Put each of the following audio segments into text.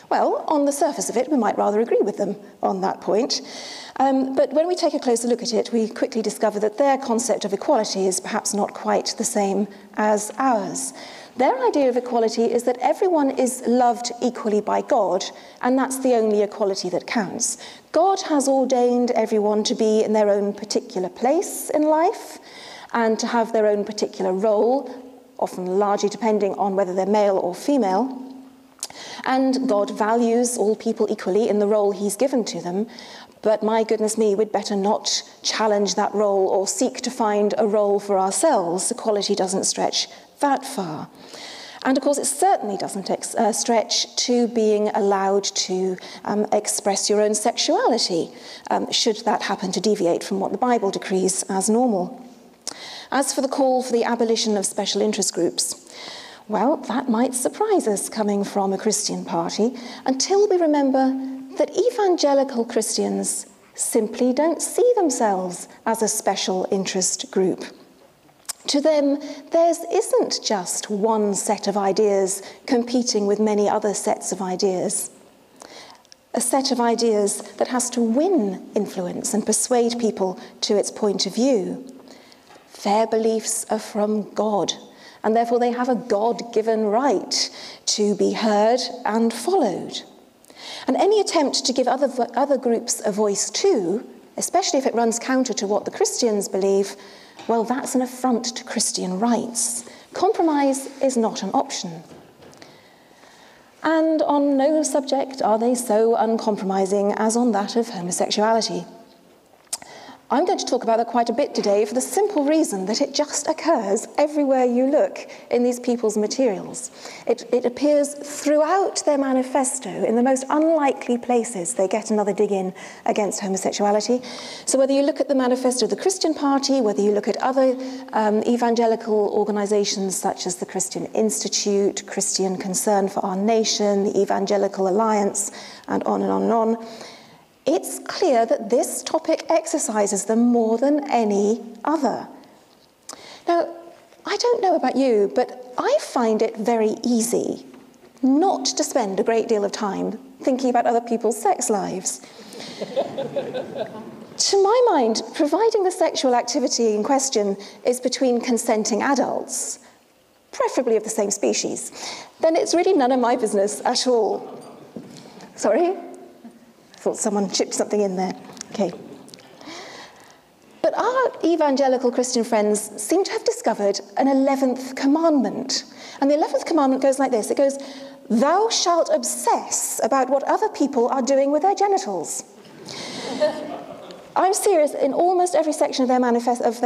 Well, on the surface of it, we might rather agree with them on that point. But when we take a closer look at it, we quickly discover that their concept of equality is perhaps not quite the same as ours. Their idea of equality is that everyone is loved equally by God, and that's the only equality that counts. God has ordained everyone to be in their own particular place in life and to have their own particular role, often largely depending on whether they're male or female. And God values all people equally in the role he's given to them. But my goodness me, we'd better not challenge that role or seek to find a role for ourselves. Equality doesn't stretch that far. And of course, it certainly doesn't stretch to being allowed to express your own sexuality, should that happen to deviate from what the Bible decrees as normal. As for the call for the abolition of special interest groups, well, that might surprise us coming from a Christian party until we remember that evangelical Christians simply don't see themselves as a special interest group. To them, theirs isn't just one set of ideas competing with many other sets of ideas. A set of ideas that has to win influence and persuade people to its point of view. Their beliefs are from God, and therefore they have a God-given right to be heard and followed. And any attempt to give other groups a voice too, especially if it runs counter to what the Christians believe, well, that's an affront to Christian rights. Compromise is not an option. And on no subject are they so uncompromising as on that of homosexuality. I'm going to talk about that quite a bit today for the simple reason that it just occurs everywhere you look in these people's materials. It appears throughout their manifesto in the most unlikely places. They get another dig in against homosexuality. So whether you look at the manifesto of the Christian Party, whether you look at other evangelical organizations such as the Christian Institute, Christian Concern for Our Nation, the Evangelical Alliance, and on and on and on, it's clear that this topic exercises them more than any other. Now, I don't know about you, but I find it very easy not to spend a great deal of time thinking about other people's sex lives. To my mind, providing the sexual activity in question is between consenting adults, preferably of the same species, then it's really none of my business at all. Sorry? Thought someone chipped something in there. Okay. But our evangelical Christian friends seem to have discovered an 11th commandment. And the 11th commandment goes like this. It goes, "Thou shalt obsess about what other people are doing with their genitals." I'm serious. In almost every section of their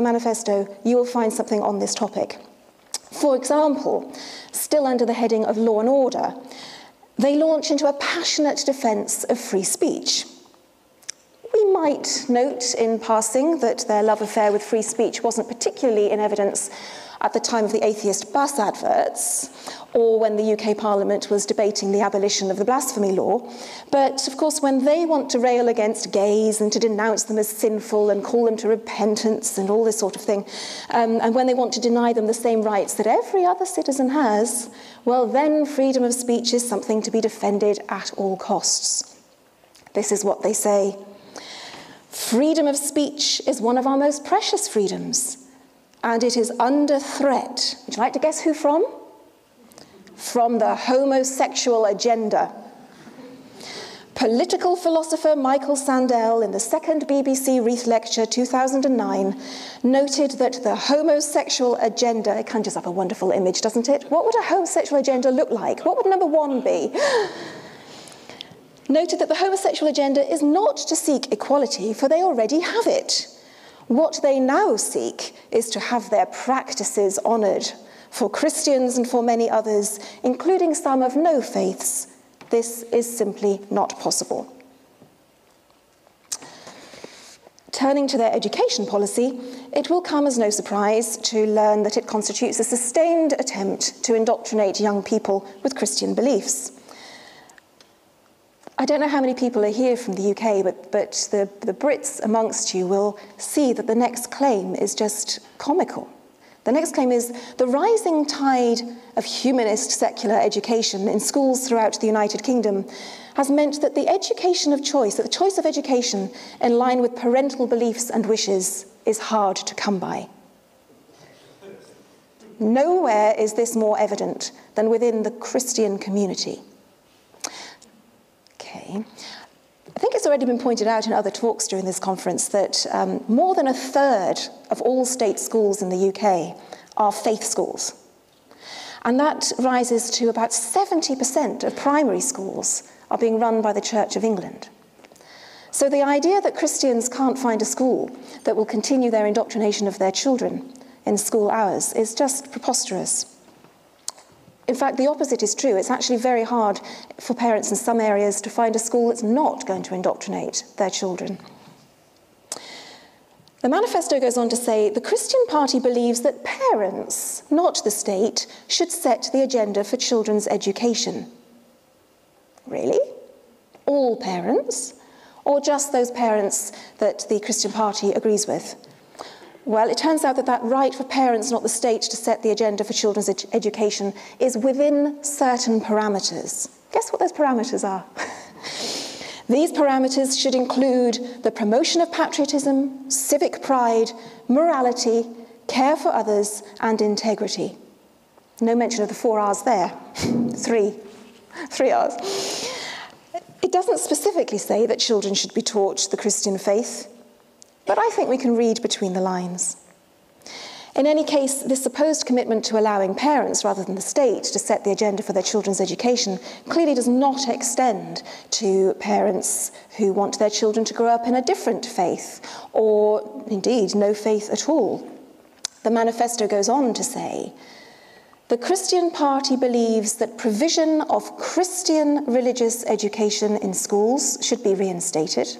manifesto, you will find something on this topic. For example, still under the heading of law and order, they launch into a passionate defence of free speech. We might note in passing that their love affair with free speech wasn't particularly in evidence at the time of the atheist bus adverts, or when the UK Parliament was debating the abolition of the blasphemy law. But, of course, when they want to rail against gays and to denounce them as sinful and call them to repentance and all this sort of thing, and when they want to deny them the same rights that every other citizen has, well, then freedom of speech is something to be defended at all costs. This is what they say. "Freedom of speech is one of our most precious freedoms, and it is under threat." Would you like to guess who from? From the homosexual agenda. Political philosopher Michael Sandel, in the second BBC Reith Lecture 2009, noted that the homosexual agenda, it conjures up a wonderful image, doesn't it? What would a homosexual agenda look like? What would number one be? Noted that the homosexual agenda is not to seek equality, for they already have it. What they now seek is to have their practices honoured. For Christians and for many others, including some of no faiths, this is simply not possible. Turning to their education policy, it will come as no surprise to learn that it constitutes a sustained attempt to indoctrinate young people with Christian beliefs. I don't know how many people are here from the UK, but the Brits amongst you will see that the next claim is just comical. The next claim is the rising tide of humanist secular education in schools throughout the United Kingdom has meant that the education of choice, that the choice of education in line with parental beliefs and wishes is hard to come by. Nowhere is this more evident than within the Christian community. Okay. I think it's already been pointed out in other talks during this conference that more than a third of all state schools in the UK are faith schools. And that rises to about 70% of primary schools are being run by the Church of England. So the idea that Christians can't find a school that will continue their indoctrination of their children in school hours is just preposterous. In fact, the opposite is true. It's actually very hard for parents in some areas to find a school that's not going to indoctrinate their children. The manifesto goes on to say, the Christian Party believes that parents, not the state, should set the agenda for children's education. Really? All parents? Or just those parents that the Christian Party agrees with? Well, it turns out that that right for parents, not the state, to set the agenda for children's education is within certain parameters. Guess what those parameters are? These parameters should include the promotion of patriotism, civic pride, morality, care for others, and integrity. No mention of the 4 R's there. Three R's. It doesn't specifically say that children should be taught the Christian faith, but I think we can read between the lines. In any case, this supposed commitment to allowing parents, rather than the state, to set the agenda for their children's education clearly does not extend to parents who want their children to grow up in a different faith, or indeed no faith at all. The manifesto goes on to say, the Christian Party believes that provision of Christian religious education in schools should be reinstated,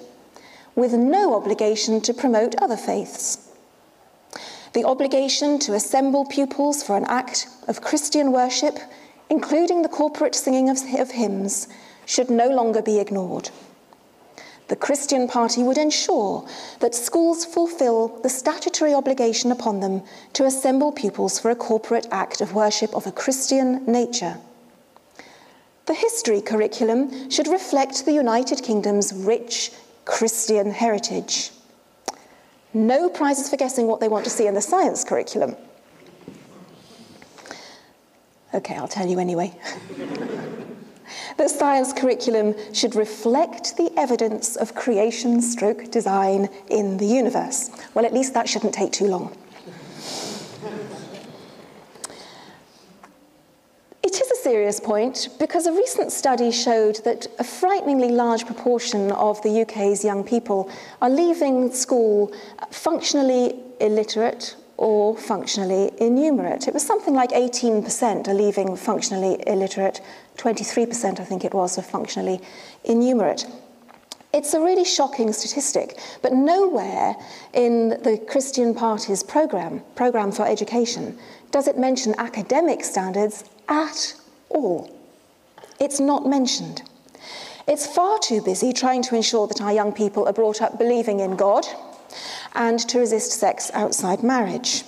with no obligation to promote other faiths. The obligation to assemble pupils for an act of Christian worship, including the corporate singing of hymns, should no longer be ignored. The Christian Party would ensure that schools fulfill the statutory obligation upon them to assemble pupils for a corporate act of worship of a Christian nature. The history curriculum should reflect the United Kingdom's rich Christian heritage. No prizes for guessing what they want to see in the science curriculum. Okay, I'll tell you anyway. The science curriculum should reflect the evidence of creation/design in the universe. Well, at least that shouldn't take too long. It is a serious point because a recent study showed that a frighteningly large proportion of the UK's young people are leaving school functionally illiterate or functionally innumerate. It was something like 18% are leaving functionally illiterate, 23% I think it was are functionally innumerate. It's a really shocking statistic, but nowhere in the Christian Party's programme for education, does it mention academic standards at all. It's not mentioned. It's far too busy trying to ensure that our young people are brought up believing in God and to resist sex outside marriage.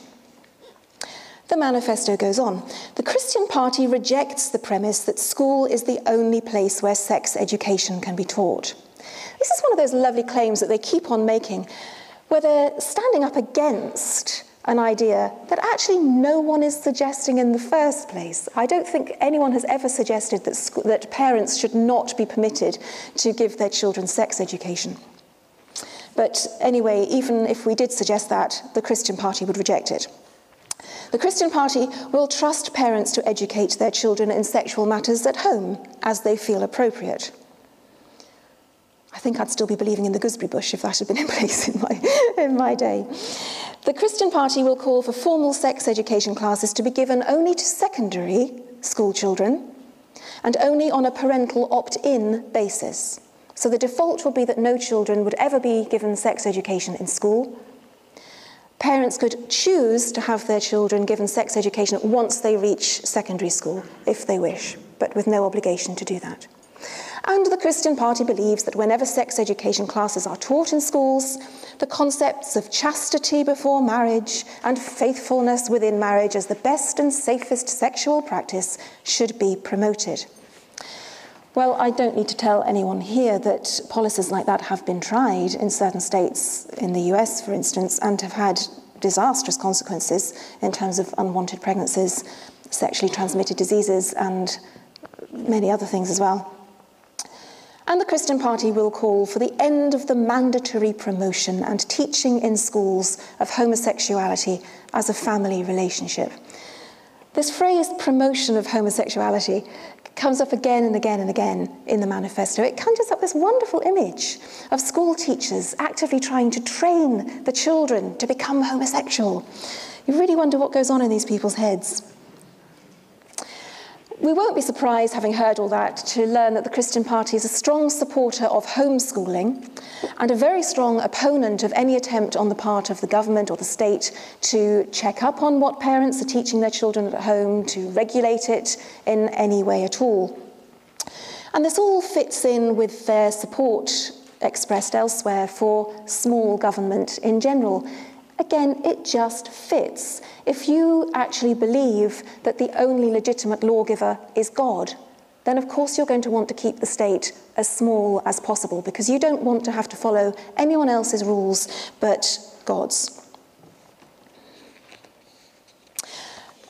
The manifesto goes on. The Christian Party rejects the premise that school is the only place where sex education can be taught. This is one of those lovely claims that they keep on making, where they're standing up against an idea that actually no one is suggesting in the first place. I don't think anyone has ever suggested that parents should not be permitted to give their children sex education. But anyway, even if we did suggest that, the Christian Party would reject it. The Christian Party will trust parents to educate their children in sexual matters at home as they feel appropriate. I think I'd still be believing in the gooseberry bush if that had been in place in my day. The Christian Party will call for formal sex education classes to be given only to secondary school children and only on a parental opt-in basis. So the default will be that no children would ever be given sex education in school. Parents could choose to have their children given sex education once they reach secondary school, if they wish, but with no obligation to do that. And the Christian Party believes that whenever sex education classes are taught in schools, the concepts of chastity before marriage and faithfulness within marriage as the best and safest sexual practice should be promoted. Well, I don't need to tell anyone here that policies like that have been tried in certain states, in the US, for instance, and have had disastrous consequences in terms of unwanted pregnancies, sexually transmitted diseases, and many other things as well. And the Christian Party will call for the end of the mandatory promotion and teaching in schools of homosexuality as a family relationship. This phrase, promotion of homosexuality, comes up again and again and again in the manifesto. It conjures up this wonderful image of school teachers actively trying to train the children to become homosexual. You really wonder what goes on in these people's heads. We won't be surprised, having heard all that, to learn that the Christian Party is a strong supporter of homeschooling and a very strong opponent of any attempt on the part of the government or the state to check up on what parents are teaching their children at home, to regulate it in any way at all. And this all fits in with their support expressed elsewhere for small government in general. Again, it just fits. If you actually believe that the only legitimate lawgiver is God, then of course you're going to want to keep the state as small as possible because you don't want to have to follow anyone else's rules but God's.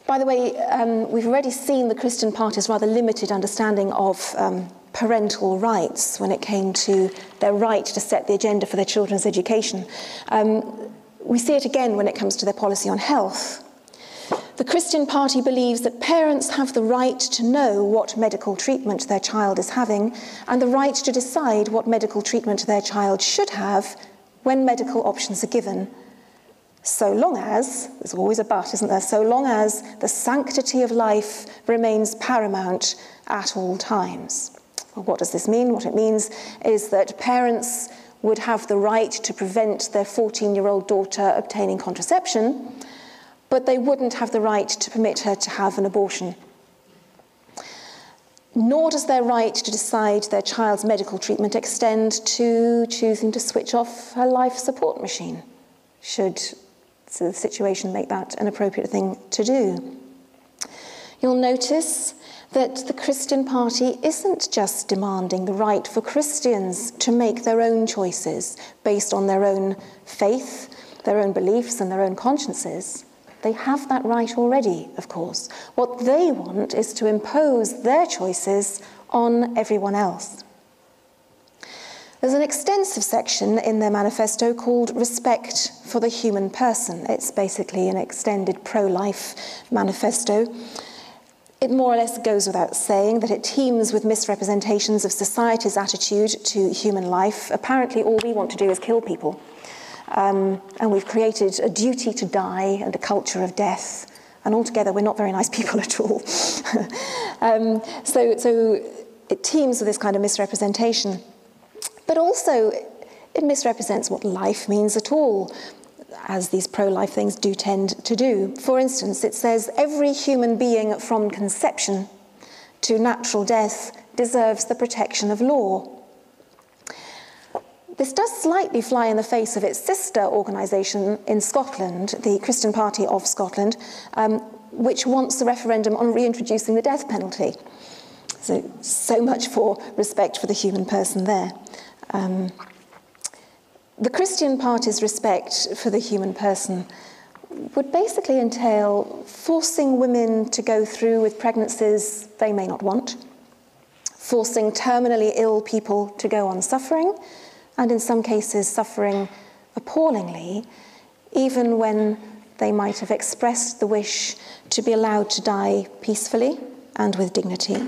By the way, we've already seen the Christian Party's rather limited understanding of parental rights when it came to their right to set the agenda for their children's education. We see it again when it comes to their policy on health. The Christian Party believes that parents have the right to know what medical treatment their child is having and the right to decide what medical treatment their child should have when medical options are given, so long as, there's always a but, isn't there, so long as the sanctity of life remains paramount at all times. Well, what does this mean? What it means is that parents would have the right to prevent their 14-year-old daughter obtaining contraception, but they wouldn't have the right to permit her to have an abortion. Nor does their right to decide their child's medical treatment extend to choosing to switch off her life support machine, should the situation make that an appropriate thing to do. You'll notice that the Christian Party isn't just demanding the right for Christians to make their own choices based on their own faith, their own beliefs and their own consciences. They have that right already, of course. What they want is to impose their choices on everyone else. There's an extensive section in their manifesto called Respect for the Human Person. It's basically an extended pro-life manifesto. It more or less goes without saying that it teems with misrepresentations of society's attitude to human life. Apparently, all we want to do is kill people. And we've created a duty to die and a culture of death. And altogether, we're not very nice people at all. So it teems with this kind of misrepresentation. But also, it misrepresents what life means at all, as these pro-life things do tend to do. For instance, it says every human being from conception to natural death deserves the protection of law. This does slightly fly in the face of its sister organisation in Scotland, the Christian Party of Scotland, which wants a referendum on reintroducing the death penalty. So much for respect for the human person there. The Christian Party's respect for the human person would basically entail forcing women to go through with pregnancies they may not want, forcing terminally ill people to go on suffering, and in some cases suffering appallingly, even when they might have expressed the wish to be allowed to die peacefully and with dignity.